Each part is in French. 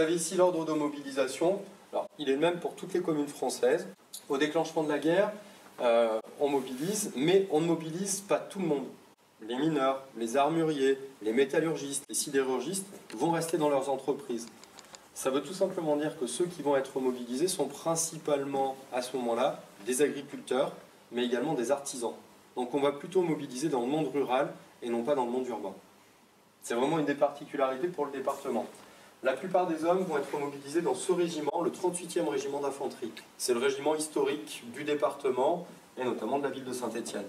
avez ici l'ordre de mobilisation. Alors, il est le même pour toutes les communes françaises. Au déclenchement de la guerre, on mobilise, mais on ne mobilise pas tout le monde. Les mineurs, les armuriers, les métallurgistes, les sidérurgistes vont rester dans leurs entreprises. Ça veut tout simplement dire que ceux qui vont être mobilisés sont principalement, à ce moment-là, des agriculteurs, mais également des artisans. Donc on va plutôt mobiliser dans le monde rural et non pas dans le monde urbain. C'est vraiment une des particularités pour le département. La plupart des hommes vont être mobilisés dans ce régiment, le 38e régiment d'infanterie. C'est le régiment historique du département et notamment de la ville de Saint-Étienne.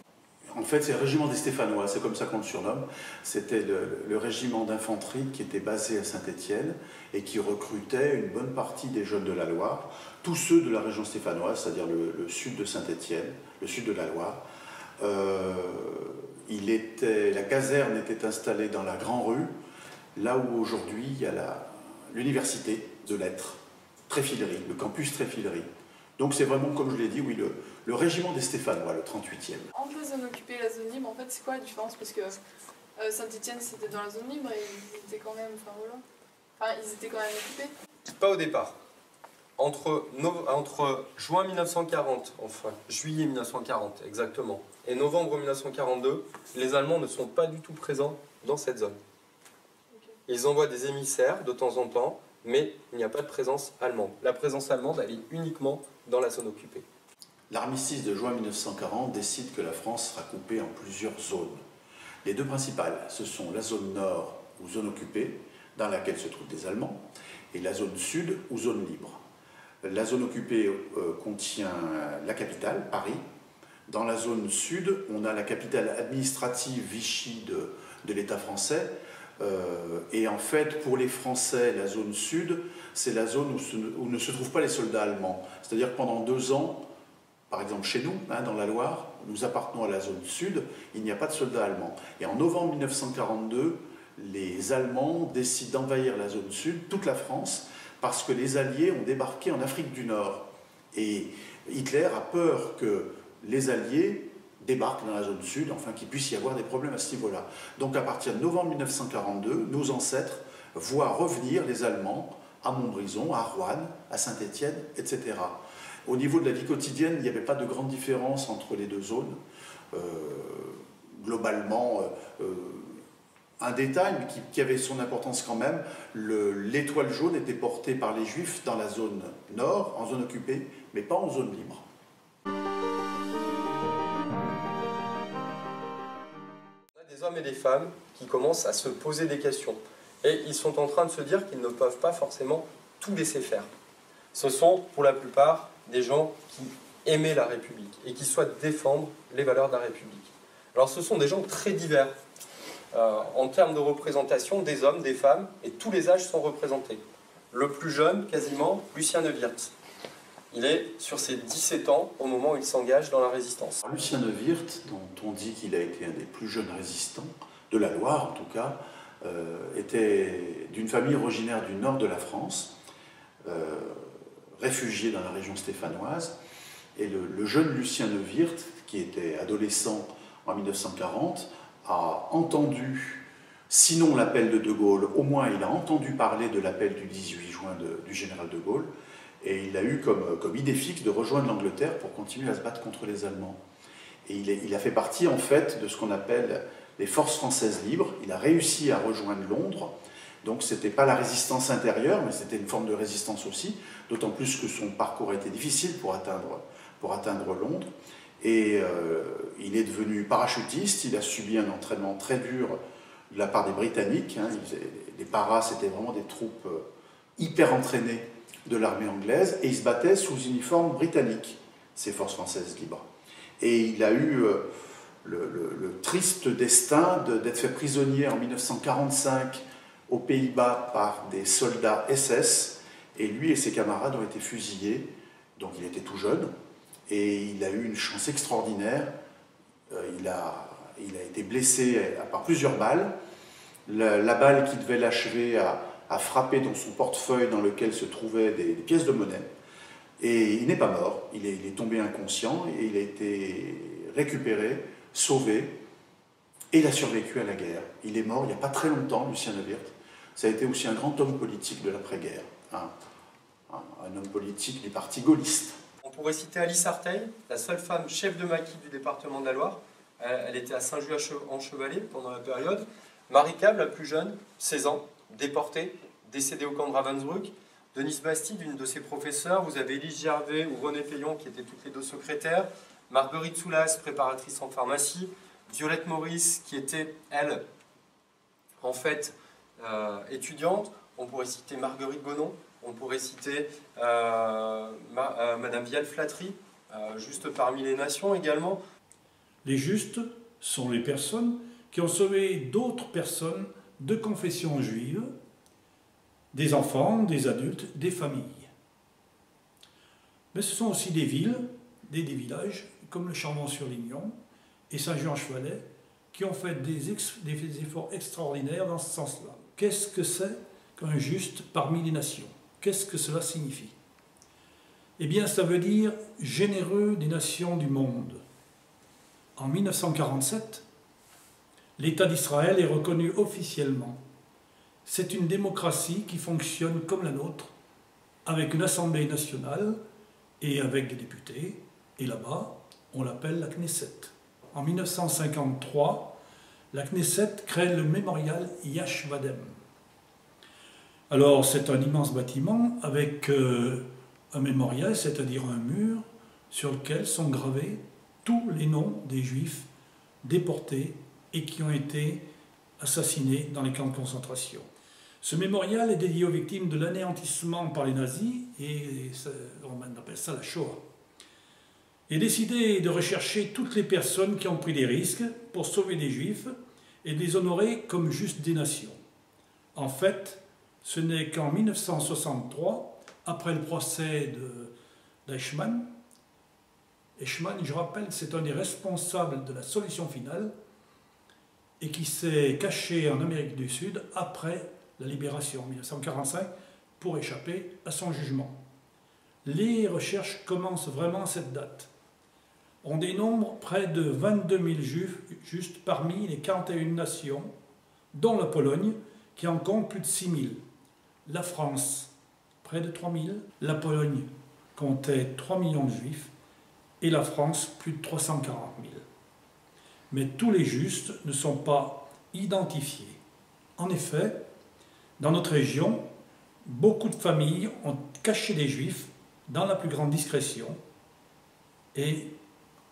En fait, c'est le régiment des Stéphanois, c'est comme ça qu'on le surnomme. C'était le régiment d'infanterie qui était basé à Saint-Étienne et qui recrutait une bonne partie des jeunes de la Loire, tous ceux de la région stéphanoise, c'est-à-dire le sud de Saint-Étienne, le sud de la Loire. La caserne était installée dans la Grand Rue, là où aujourd'hui il y a l'université de lettres, Tréfilerie, le campus Tréfilerie. Donc c'est vraiment, comme je l'ai dit, oui, le régiment des Stéphanois, le 38e. Entre la zone occupée et la zone libre, en fait, c'est quoi la différence? Parce que Saint-Étienne, c'était dans la zone libre et ils étaient quand même, ils étaient quand même occupés. Pas au départ. Entre juin 1940, enfin juillet 1940 exactement, et novembre 1942, les Allemands ne sont pas du tout présents dans cette zone. Ils envoient des émissaires de temps en temps, mais il n'y a pas de présence allemande. La présence allemande, elle est uniquement dans la zone occupée. L'armistice de juin 1940 décide que la France sera coupée en plusieurs zones. Les deux principales, ce sont la zone nord ou zone occupée, dans laquelle se trouvent des Allemands, et la zone sud ou zone libre. La zone occupée contient la capitale, Paris. Dans la zone sud, on a la capitale administrative Vichy de l'État français. Et en fait, pour les Français, la zone sud, c'est la zone où ne se trouvent pas les soldats allemands. C'est-à-dire que pendant 2 ans, par exemple chez nous, dans la Loire, nous appartenons à la zone sud, il n'y a pas de soldats allemands. Et en novembre 1942, les Allemands décident d'envahir la zone sud, toute la France, parce que les Alliés ont débarqué en Afrique du Nord. Et Hitler a peur que les Alliés débarquent dans la zone sud, enfin qu'il puisse y avoir des problèmes à ce niveau-là. Donc à partir de novembre 1942, nos ancêtres voient revenir les Allemands à Montbrison, à Roanne, à Saint-Étienne, etc. Au niveau de la vie quotidienne, il n'y avait pas de grande différence entre les deux zones. Globalement, un détail mais qui avait son importance quand même, l'étoile jaune était portée par les Juifs dans la zone nord, en zone occupée, mais pas en zone libre. On a des hommes et des femmes qui commencent à se poser des questions. Et ils sont en train de se dire qu'ils ne peuvent pas forcément tout laisser faire. Ce sont, pour la plupart, des gens qui aimaient la République et qui souhaitent défendre les valeurs de la République. Alors ce sont des gens très divers. En termes de représentation, des hommes, des femmes, et tous les âges sont représentés. Le plus jeune, quasiment, Lucien Neuwirth. Il est sur ses 17 ans au moment où il s'engage dans la résistance. Lucien Neuwirth, dont on dit qu'il a été un des plus jeunes résistants, de la Loire en tout cas, était d'une famille originaire du nord de la France, réfugié dans la région stéphanoise. Et le jeune Lucien Neuwirth, qui était adolescent en 1940, a entendu, sinon l'appel de Gaulle, au moins il a entendu parler de l'appel du 18 juin du général de Gaulle, et il a eu comme idée fixe de rejoindre l'Angleterre pour continuer à se battre contre les Allemands. Et il a fait partie en fait de ce qu'on appelle les forces françaises libres. Il a réussi à rejoindre Londres, donc c'était pas la résistance intérieure, mais c'était une forme de résistance aussi, d'autant plus que son parcours a été difficile pour atteindre Londres. Et il est devenu parachutiste, il a subi un entraînement très dur de la part des Britanniques. Les paras, c'était vraiment des troupes hyper entraînées de l'armée anglaise, et il se battait sous uniforme britannique, ces forces françaises libres. Et il a eu le triste destin d'être fait prisonnier en 1945 aux Pays-Bas par des soldats SS, et lui et ses camarades ont été fusillés, donc il était tout jeune. Et il a eu une chance extraordinaire. Il a été blessé par plusieurs balles. La balle qui devait l'achever a frappé dans son portefeuille dans lequel se trouvaient des pièces de monnaie. Et il n'est pas mort. Il est tombé inconscient et il a été récupéré, sauvé. Et il a survécu à la guerre. Il est mort il n'y a pas très longtemps, Lucien Neuwirth. Ça a été aussi un grand homme politique de l'après-guerre. un homme politique du parti gaulliste. On pourrait citer Alice Arteil, la seule femme chef de maquis du département de la Loire. Elle était à Saint-Just-en-Chevalet pendant la période. Marie Cab, la plus jeune, 16 ans, déportée, décédée au camp de Ravensbrück. Denise Bastide, une de ses professeurs. Vous avez Élise Gervais ou René Payon, qui étaient toutes les deux secrétaires. Marguerite Soulas, préparatrice en pharmacie. Violette Maurice, qui était, elle, en fait, étudiante. On pourrait citer Marguerite Gonon. On pourrait citer Madame Vielle-Flattery, juste parmi les nations également. Les justes sont les personnes qui ont sauvé d'autres personnes de confession juive, des enfants, des adultes, des familles. Mais ce sont aussi des villes, des villages, comme le Chambon-sur-Lignon et Saint-Jean-Chevalet, qui ont fait des efforts extraordinaires dans ce sens-là. Qu'est-ce que c'est qu'un juste parmi les nations? Qu'est-ce que cela signifie? Eh bien, ça veut dire généreux des nations du monde. En 1947, l'État d'Israël est reconnu officiellement. C'est une démocratie qui fonctionne comme la nôtre, avec une assemblée nationale et avec des députés. Et là-bas, on l'appelle la Knesset. En 1953, la Knesset crée le mémorial Yash Vadem. Alors, c'est un immense bâtiment avec un mémorial, c'est-à-dire un mur, sur lequel sont gravés tous les noms des Juifs déportés et qui ont été assassinés dans les camps de concentration. Ce mémorial est dédié aux victimes de l'anéantissement par les nazis, et on appelle ça la Shoah. Il est décidé de rechercher toutes les personnes qui ont pris des risques pour sauver des Juifs et de les honorer comme juste des nations. En fait, ce n'est qu'en 1963, après le procès d'Eichmann, Eichmann, je rappelle, c'est un des responsables de la solution finale et qui s'est caché en Amérique du Sud après la libération en 1945 pour échapper à son jugement. Les recherches commencent vraiment à cette date. On dénombre près de 22 000 juifs juste parmi les 41 nations, dont la Pologne, qui en compte plus de 6 000. La France, près de 3 000. La Pologne comptait 3 millions de juifs et la France, plus de 340 000. Mais tous les justes ne sont pas identifiés. En effet, dans notre région, beaucoup de familles ont caché des juifs dans la plus grande discrétion et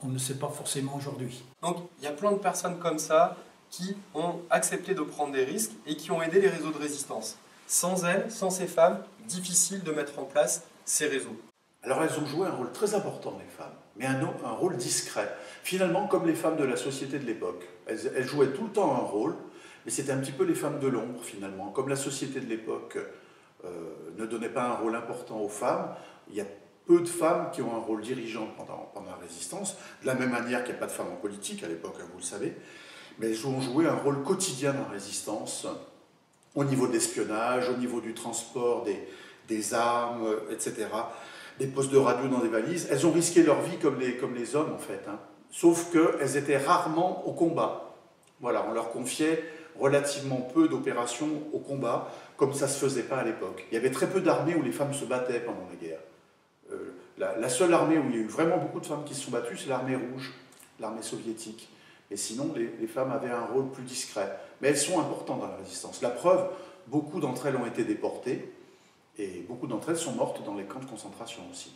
on ne le sait pas forcément aujourd'hui. Donc il y a plein de personnes comme ça qui ont accepté de prendre des risques et qui ont aidé les réseaux de résistance. Sans elles, sans ces femmes, difficile de mettre en place ces réseaux. Alors elles ont joué un rôle très important, les femmes, mais un rôle discret. Finalement, comme les femmes de la société de l'époque. Elles jouaient tout le temps un rôle, mais c'était un petit peu les femmes de l'ombre, finalement. Comme la société de l'époque ne donnait pas un rôle important aux femmes, il y a peu de femmes qui ont un rôle dirigeant pendant la résistance, de la même manière qu'il n'y a pas de femmes en politique à l'époque, vous le savez, mais elles ont joué un rôle quotidien dans la résistance, au niveau de l'espionnage, au niveau du transport des armes, etc., des postes de radio dans des valises. Elles ont risqué leur vie comme les hommes, en fait, hein. Sauf qu'elles étaient rarement au combat. Voilà, on leur confiait relativement peu d'opérations au combat, comme ça ne se faisait pas à l'époque. Il y avait très peu d'armées où les femmes se battaient pendant la guerre. La seule armée où il y a eu vraiment beaucoup de femmes qui se sont battues, c'est l'armée rouge, l'armée soviétique. Et sinon, les femmes avaient un rôle plus discret. Mais elles sont importantes dans la résistance. La preuve, beaucoup d'entre elles ont été déportées, et beaucoup d'entre elles sont mortes dans les camps de concentration aussi.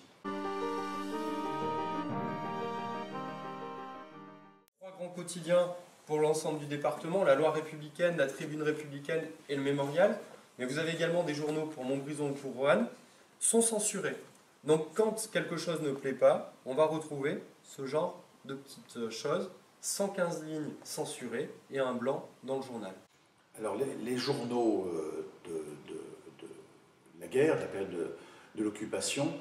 Trois grands quotidiens pour l'ensemble du département, la Loire républicaine, la Tribune républicaine et le Mémorial. Mais vous avez également des journaux pour Montbrison ou pour Roanne, sont censurés. Donc quand quelque chose ne plaît pas, on va retrouver ce genre de petites choses, 115 lignes censurées et un blanc dans le journal. Alors les journaux de la guerre, de la période de l'occupation,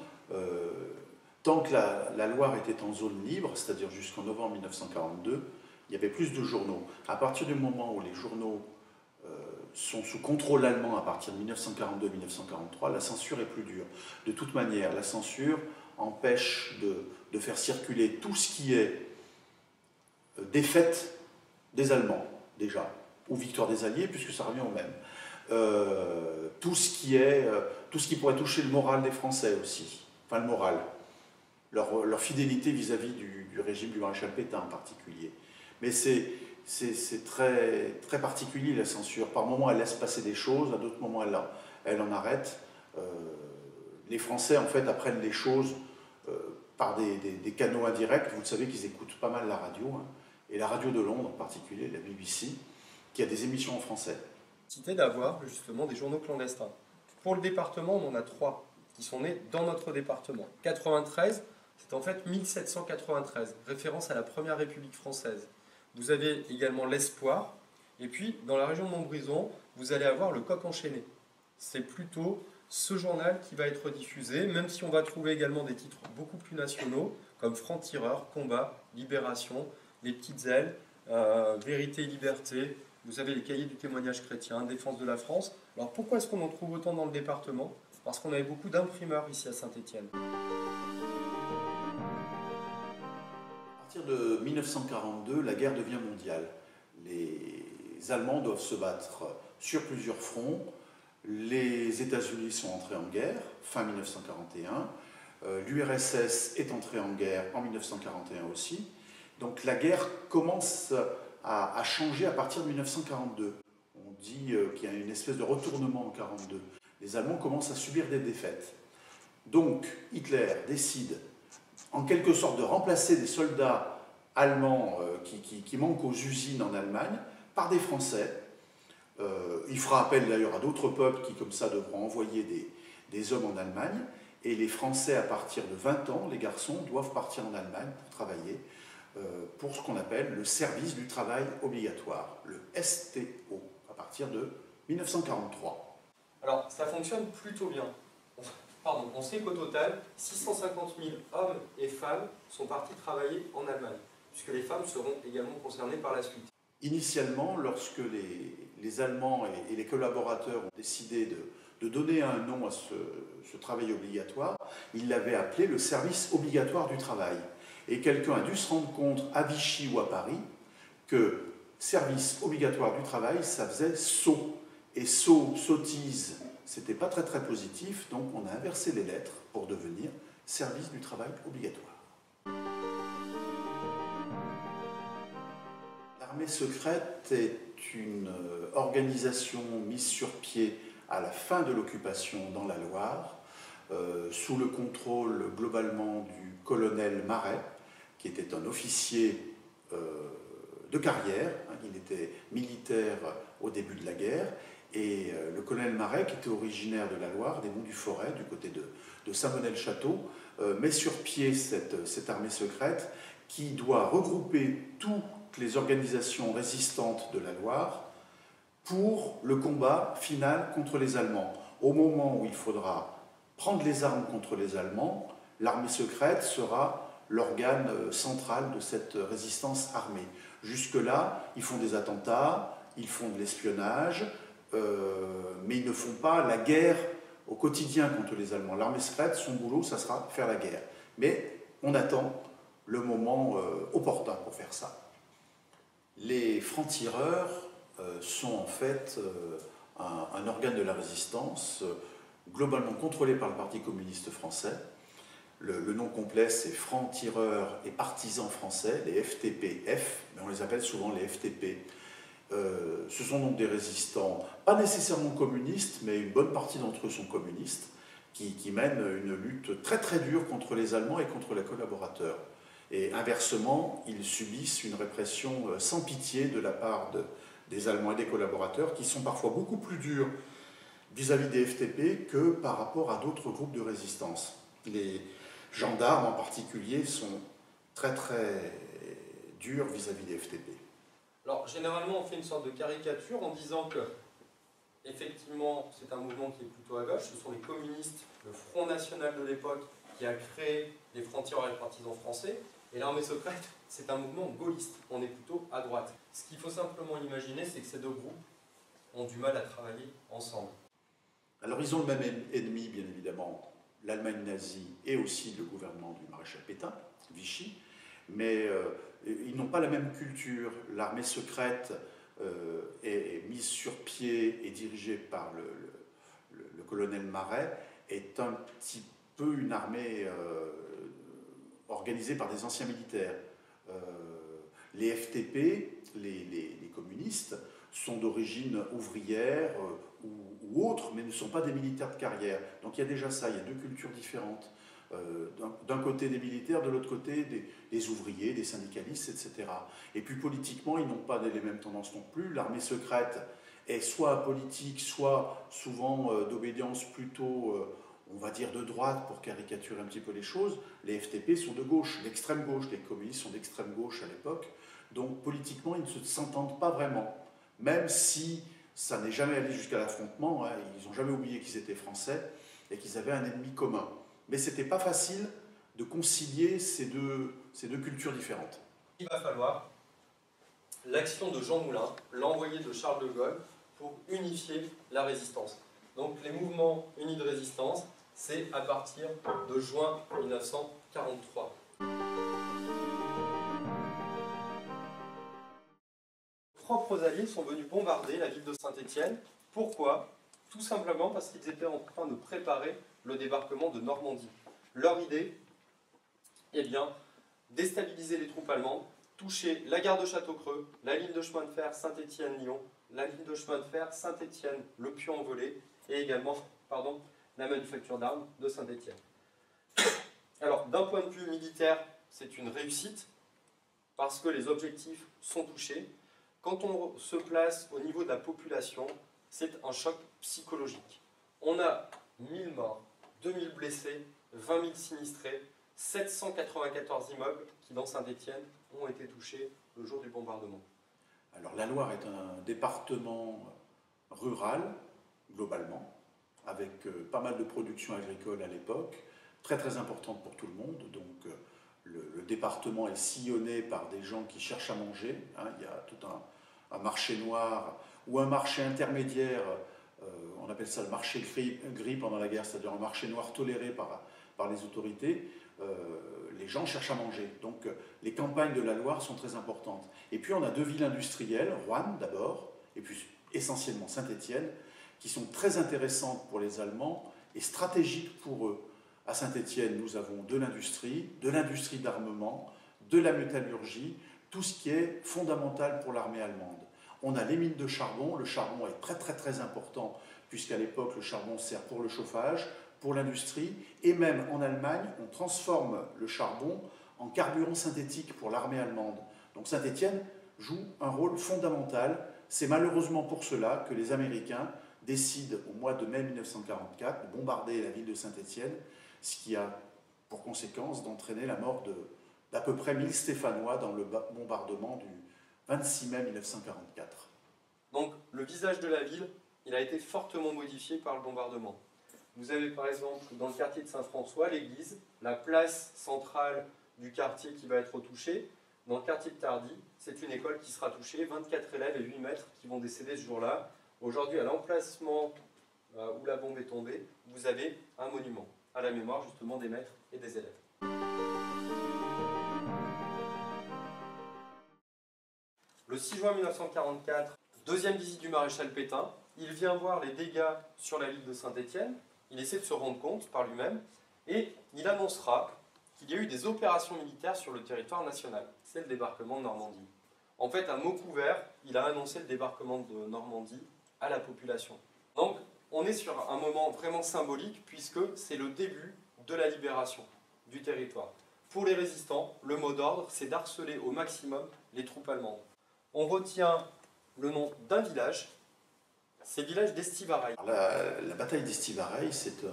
tant que la Loire était en zone libre, c'est-à-dire jusqu'en novembre 1942, il y avait plus de journaux. À partir du moment où les journaux sont sous contrôle allemand à partir de 1942-1943, la censure est plus dure. De toute manière, la censure empêche de faire circuler tout ce qui est défaite des Allemands, déjà, ou victoire des Alliés, puisque ça revient au même. tout ce qui pourrait toucher le moral des Français aussi, enfin le moral, leur fidélité vis-à-vis du régime du maréchal Pétain en particulier. Mais c'est très, très particulier la censure. Par moments, elle laisse passer des choses, à d'autres moments, elle en arrête. Les Français, en fait, apprennent les choses par des canaux indirects. Vous savez qu'ils écoutent pas mal la radio, hein, et la radio de Londres en particulier, la BBC, qui a des émissions en français. Cité d'avoir justement des journaux clandestins. Pour le département, on en a 3 qui sont nés dans notre département. 93, c'est en fait 1793, référence à la Première République française. Vous avez également l'Espoir, et puis dans la région de Montbrison, vous allez avoir le Coq enchaîné. C'est plutôt ce journal qui va être diffusé, même si on va trouver également des titres beaucoup plus nationaux, comme Franc-Tireur, Combat, Libération, Les Petites Ailes, Vérité et Liberté. Vous avez les cahiers du témoignage chrétien, Défense de la France. Alors pourquoi est-ce qu'on en trouve autant dans le département? Parce qu'on avait beaucoup d'imprimeurs ici à Saint-Étienne. À partir de 1942, la guerre devient mondiale. Les Allemands doivent se battre sur plusieurs fronts. Les États-Unis sont entrés en guerre, fin 1941. L'URSS est entrée en guerre en 1941 aussi. Donc la guerre commence à changer à partir de 1942. On dit qu'il y a une espèce de retournement en 1942. Les Allemands commencent à subir des défaites. Donc Hitler décide en quelque sorte de remplacer des soldats allemands qui manquent aux usines en Allemagne par des Français. Il fera appel d'ailleurs à d'autres peuples qui comme ça devront envoyer des hommes en Allemagne. Et les Français à partir de 20 ans, les garçons, doivent partir en Allemagne pour travailler pour ce qu'on appelle le service du travail obligatoire, le STO, à partir de 1943. Alors ça fonctionne plutôt bien. On sait qu'au total, 650 000 hommes et femmes sont partis travailler en Allemagne, puisque les femmes seront également concernées par la suite. Initialement, lorsque les Allemands et les collaborateurs ont décidé de donner un nom à ce travail obligatoire, ils l'avaient appelé le service obligatoire du travail. Et quelqu'un a dû se rendre compte à Vichy ou à Paris que service obligatoire du travail, ça faisait sot. Et sottise, c'était pas très très positif, donc on a inversé les lettres pour devenir service du travail obligatoire. L'armée secrète est une organisation mise sur pied à la fin de l'occupation dans la Loire, sous le contrôle globalement du colonel Maret, qui était un officier de carrière. Il était militaire au début de la guerre. Et le colonel Maret, qui était originaire de la Loire, des Monts du Forêt, du côté de Saint-Bonnet-le-Château, met sur pied cette armée secrète qui doit regrouper toutes les organisations résistantes de la Loire pour le combat final contre les Allemands. Au moment où il faudra prendre les armes contre les Allemands, l'armée secrète sera l'organe central de cette résistance armée. Jusque-là, ils font des attentats, ils font de l'espionnage, mais ils ne font pas la guerre au quotidien contre les Allemands. L'armée secrète, son boulot, ça sera faire la guerre. Mais on attend le moment opportun pour faire ça. Les francs-tireurs sont en fait un organe de la résistance globalement contrôlé par le Parti communiste français. Le nom complet, c'est Francs-Tireurs et Partisans Français, les FTP-F, mais on les appelle souvent les FTP. Ce sont donc des résistants, pas nécessairement communistes, mais une bonne partie d'entre eux sont communistes, qui mènent une lutte très très dure contre les Allemands et contre les collaborateurs. Et inversement, ils subissent une répression sans pitié de la part des Allemands et des collaborateurs, qui sont parfois beaucoup plus durs vis-à-vis des FTP que par rapport à d'autres groupes de résistance. Les gendarmes en particulier sont très très durs vis-à-vis des FTP. Alors généralement on fait une sorte de caricature en disant que effectivement c'est un mouvement qui est plutôt à gauche, ce sont les communistes, le Front National de l'époque qui a créé les Francs-Tireurs et les Partisans français, et l'armée secrète c'est un mouvement gaulliste, on est plutôt à droite. Ce qu'il faut simplement imaginer, c'est que ces deux groupes ont du mal à travailler ensemble. Alors ils ont le même ennemi bien évidemment, l'Allemagne nazie et aussi le gouvernement du maréchal Pétain, Vichy, mais ils n'ont pas la même culture. L'armée secrète est mise sur pied et dirigée par le colonel Marais, est un petit peu une armée organisée par des anciens militaires. Les FTP, les communistes, sont d'origine ouvrière ou autre, mais ne sont pas des militaires de carrière. Donc il y a déjà ça, il y a deux cultures différentes. D'un côté des militaires, de l'autre côté des ouvriers, des syndicalistes, etc. Et puis politiquement, ils n'ont pas les mêmes tendances non plus. L'armée secrète est soit apolitique, soit souvent d'obédience plutôt, on va dire, de droite, pour caricaturer un petit peu les choses. Les FTP sont de gauche, d'extrême gauche, les communistes sont d'extrême gauche à l'époque. Donc politiquement, ils ne s'entendent pas vraiment. Même si ça n'est jamais allé jusqu'à l'affrontement, hein, ils n'ont jamais oublié qu'ils étaient français et qu'ils avaient un ennemi commun. Mais ce n'était pas facile de concilier ces deux cultures différentes. Il va falloir l'action de Jean Moulin, l'envoyé de Charles de Gaulle, pour unifier la résistance. Donc les mouvements unis de résistance, c'est à partir de juin 1943. Nos propres alliés sont venus bombarder la ville de Saint-Étienne. Pourquoi ? Tout simplement parce qu'ils étaient en train de préparer le débarquement de Normandie. Leur idée, eh bien, déstabiliser les troupes allemandes, toucher la gare de Château-Creux, la ligne de chemin de fer Saint-Étienne-Lyon, la ligne de chemin de fer Saint-Étienne-Le Puy-en-Velay et également la manufacture d'armes de Saint-Étienne. Alors, d'un point de vue militaire, c'est une réussite parce que les objectifs sont touchés. Quand on se place au niveau de la population, c'est un choc psychologique. On a 1000 morts, 2000 blessés, 20 000 sinistrés, 794 immeubles qui, dans Saint-Étienne, ont été touchés le jour du bombardement. Alors la Loire est un département rural, globalement, avec pas mal de production agricole à l'époque, très très importante pour tout le monde. Donc le département est sillonné par des gens qui cherchent à manger. Hein, il y a tout un marché noir ou un marché intermédiaire, on appelle ça le marché gris pendant la guerre, c'est-à-dire un marché noir toléré par les autorités. Les gens cherchent à manger. Donc les campagnes de la Loire sont très importantes. Et puis on a deux villes industrielles, Roanne d'abord, et puis essentiellement Saint-Étienne, qui sont très intéressantes pour les Allemands et stratégiques pour eux. À Saint-Étienne, nous avons de l'industrie d'armement, de la métallurgie, tout ce qui est fondamental pour l'armée allemande. On a les mines de charbon, le charbon est très très très important, puisqu'à l'époque le charbon sert pour le chauffage, pour l'industrie, et même en Allemagne, on transforme le charbon en carburant synthétique pour l'armée allemande. Donc Saint-Étienne joue un rôle fondamental. C'est malheureusement pour cela que les Américains décident au mois de mai 1944 de bombarder la ville de Saint-Étienne, ce qui a pour conséquence d'entraîner la mort d'à peu près 1000 Stéphanois dans le bombardement du 26 mai 1944. Donc le visage de la ville, il a été fortement modifié par le bombardement. Vous avez par exemple dans le quartier de Saint-François l'église, la place centrale du quartier qui va être touchée. Dans le quartier de Tardy, c'est une école qui sera touchée, 24 élèves et 8 maîtres qui vont décéder ce jour-là. Aujourd'hui, à l'emplacement où la bombe est tombée, vous avez un monument à la mémoire justement des maîtres et des élèves. Le 6 juin 1944, deuxième visite du maréchal Pétain, il vient voir les dégâts sur la ville de Saint-Étienne, il essaie de se rendre compte par lui-même, et il annoncera qu'il y a eu des opérations militaires sur le territoire national. C'est le débarquement de Normandie. En fait, à mot couvert, il a annoncé le débarquement de Normandie à la population. Donc, on est sur un moment vraiment symbolique, puisque c'est le début de la libération du territoire. Pour les résistants, le mot d'ordre, c'est d'harceler au maximum les troupes allemandes. On retient le nom d'un village, c'est le village d'Estivareil. La bataille d'Estivareil, c'est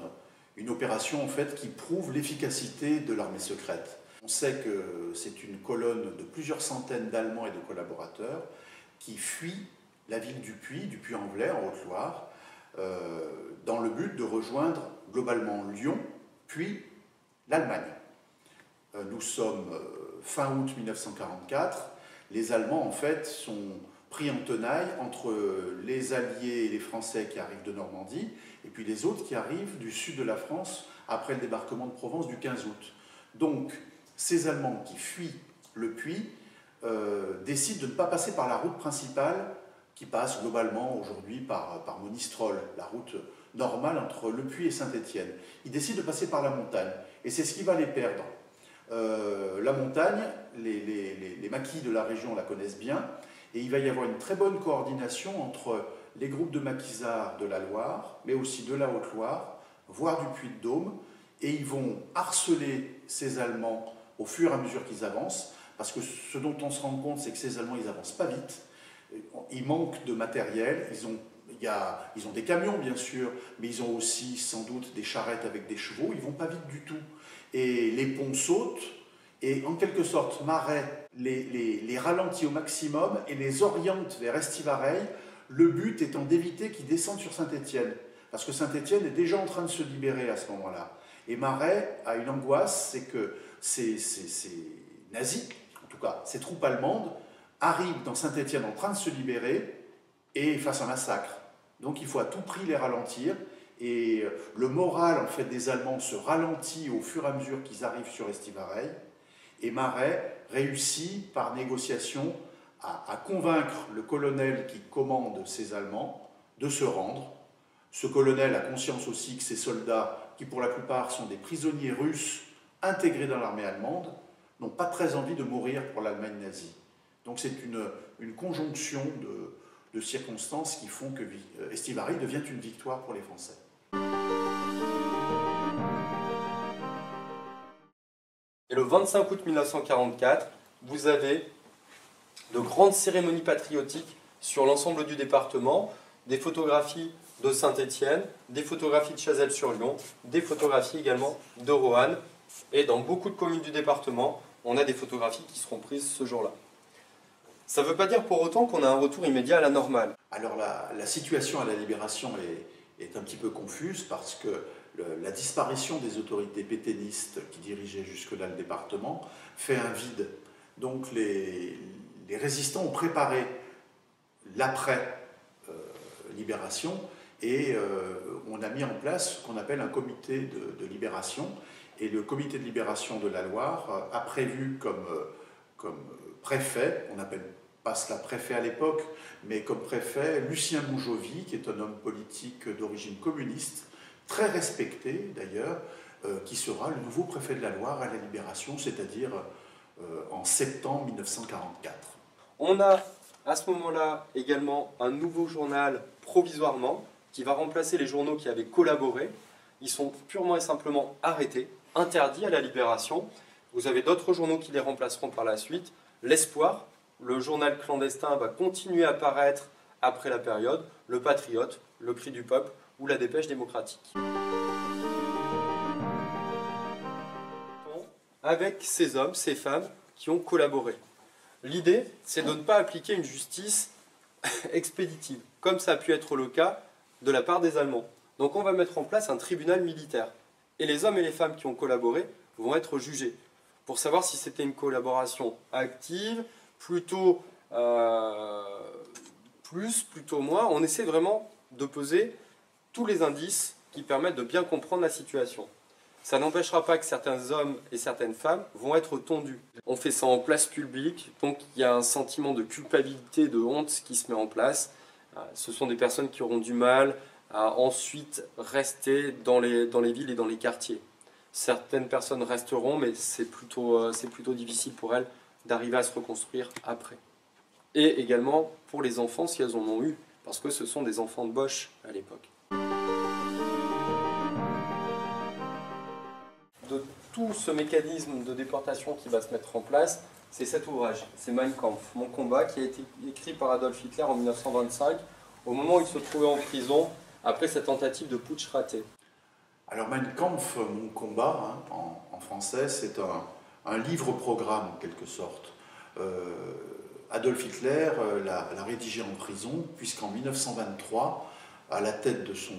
une opération en fait, qui prouve l'efficacité de l'armée secrète. On sait que c'est une colonne de plusieurs centaines d'Allemands et de collaborateurs qui fuient la ville du Puy-en-Velay, en Haute-Loire, dans le but de rejoindre globalement Lyon, puis l'Allemagne. Nous sommes fin août 1944. Les Allemands, en fait, sont pris en tenaille entre les Alliés et les Français qui arrivent de Normandie, et puis les autres qui arrivent du sud de la France après le débarquement de Provence du 15 août. Donc, ces Allemands qui fuient le Puy décident de ne pas passer par la route principale qui passe globalement aujourd'hui par Monistrol, la route normale entre Le Puy et Saint-Étienne. Ils décident de passer par la montagne, et c'est ce qui va les perdre. La montagne, les maquis de la région la connaissent bien, et il va y avoir une très bonne coordination entre les groupes de maquisards de la Loire, mais aussi de la Haute-Loire, voire du Puy-de-Dôme, et ils vont harceler ces Allemands au fur et à mesure qu'ils avancent, parce que ce dont on se rend compte, c'est que ces Allemands, ils n'avancent pas vite, ils manquent de matériel, ils ont des camions bien sûr, mais ils ont aussi sans doute des charrettes avec des chevaux, ils ne vont pas vite du tout. Et les ponts sautent, et en quelque sorte, Maret les ralentit au maximum et les oriente vers Estivareille, le but étant d'éviter qu'ils descendent sur Saint-Étienne, parce que Saint-Étienne est déjà en train de se libérer à ce moment-là. Et Maret a une angoisse, c'est que ces nazis, en tout cas ces troupes allemandes, arrivent dans Saint-Étienne en train de se libérer et fassent un massacre. Donc il faut à tout prix les ralentir, et le moral en fait des Allemands se ralentit au fur et à mesure qu'ils arrivent sur Estivareille, et Maret réussit par négociation à convaincre le colonel qui commande ces Allemands de se rendre. Ce colonel a conscience aussi que ces soldats, qui pour la plupart sont des prisonniers russes intégrés dans l'armée allemande, n'ont pas très envie de mourir pour l'Allemagne nazie. Donc c'est une conjonction de circonstances qui font que Estivareille devient une victoire pour les Français. Et le 25 août 1944, vous avez de grandes cérémonies patriotiques sur l'ensemble du département, des photographies de Saint-Étienne, des photographies de Chazelles-sur-Yon, des photographies également de Roanne. Et dans beaucoup de communes du département, on a des photographies qui seront prises ce jour-là. Ça ne veut pas dire pour autant qu'on a un retour immédiat à la normale. Alors la situation à la Libération est un petit peu confuse parce que la disparition des autorités pétainistes qui dirigeaient jusque-là le département fait un vide. Donc les résistants ont préparé l'après-libération et on a mis en place ce qu'on appelle un comité de libération. Et le comité de libération de la Loire a prévu comme préfet, on n'appelle pas cela préfet à l'époque, mais comme préfet Lucien Moujovy, qui est un homme politique d'origine communiste, très respecté d'ailleurs, qui sera le nouveau préfet de la Loire à la Libération, c'est-à-dire en septembre 1944. On a à ce moment-là également un nouveau journal provisoirement qui va remplacer les journaux qui avaient collaboré. Ils sont purement et simplement arrêtés, interdits à la Libération. Vous avez d'autres journaux qui les remplaceront par la suite. L'Espoir, le journal clandestin, va continuer à paraître après la période. Le Patriote, le Cri du Peuple ou la Dépêche démocratique. Avec ces hommes, ces femmes qui ont collaboré. L'idée, c'est de ne pas appliquer une justice expéditive, comme ça a pu être le cas de la part des Allemands. Donc on va mettre en place un tribunal militaire. Et les hommes et les femmes qui ont collaboré vont être jugés pour savoir si c'était une collaboration active, plutôt plus, plutôt moins. On essaie vraiment de peser tous les indices qui permettent de bien comprendre la situation. Ça n'empêchera pas que certains hommes et certaines femmes vont être tondus. On fait ça en place publique, donc il y a un sentiment de culpabilité, de honte qui se met en place. Ce sont des personnes qui auront du mal à ensuite rester dans les villes et dans les quartiers. Certaines personnes resteront, mais c'est plutôt difficile pour elles d'arriver à se reconstruire après. Et également pour les enfants, si elles en ont eu, parce que ce sont des enfants de Boche à l'époque. De tout ce mécanisme de déportation qui va se mettre en place, c'est cet ouvrage, c'est Mein Kampf, Mon combat, qui a été écrit par Adolf Hitler en 1925, au moment où il se trouvait en prison, après sa tentative de putsch raté. Alors Mein Kampf, Mon combat, hein, en français, c'est un livre-programme en quelque sorte. Adolf Hitler l'a rédigé en prison, puisqu'en 1923, à la tête de son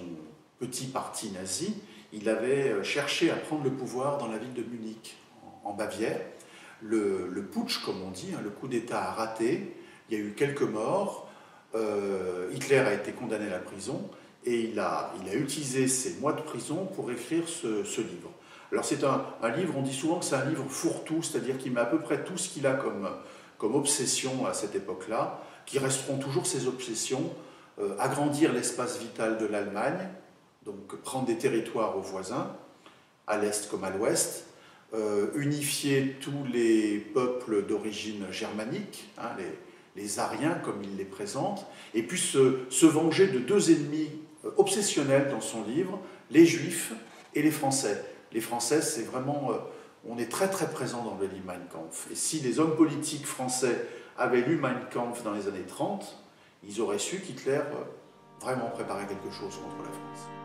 petit parti nazi, il avait cherché à prendre le pouvoir dans la ville de Munich, en Bavière. Le putsch, comme on dit, hein, le coup d'État a raté, il y a eu quelques morts, Hitler a été condamné à la prison, et il a utilisé ces mois de prison pour écrire ce livre. Alors c'est un livre, on dit souvent que c'est un livre fourre-tout, c'est-à-dire qu'il met à peu près tout ce qu'il a comme obsession à cette époque-là, qui resteront toujours ses obsessions, agrandir l'espace vital de l'Allemagne, donc prendre des territoires aux voisins, à l'est comme à l'ouest, unifier tous les peuples d'origine germanique, hein, les Ariens comme il les présente, et puis se venger de deux ennemis obsessionnels dans son livre, les Juifs et les Français. Les Français, c'est vraiment... on est très très présent dans le livre Mein Kampf. Et si les hommes politiques français avaient lu Mein Kampf dans les années 30, ils auraient su qu'Hitler vraiment préparait quelque chose contre la France.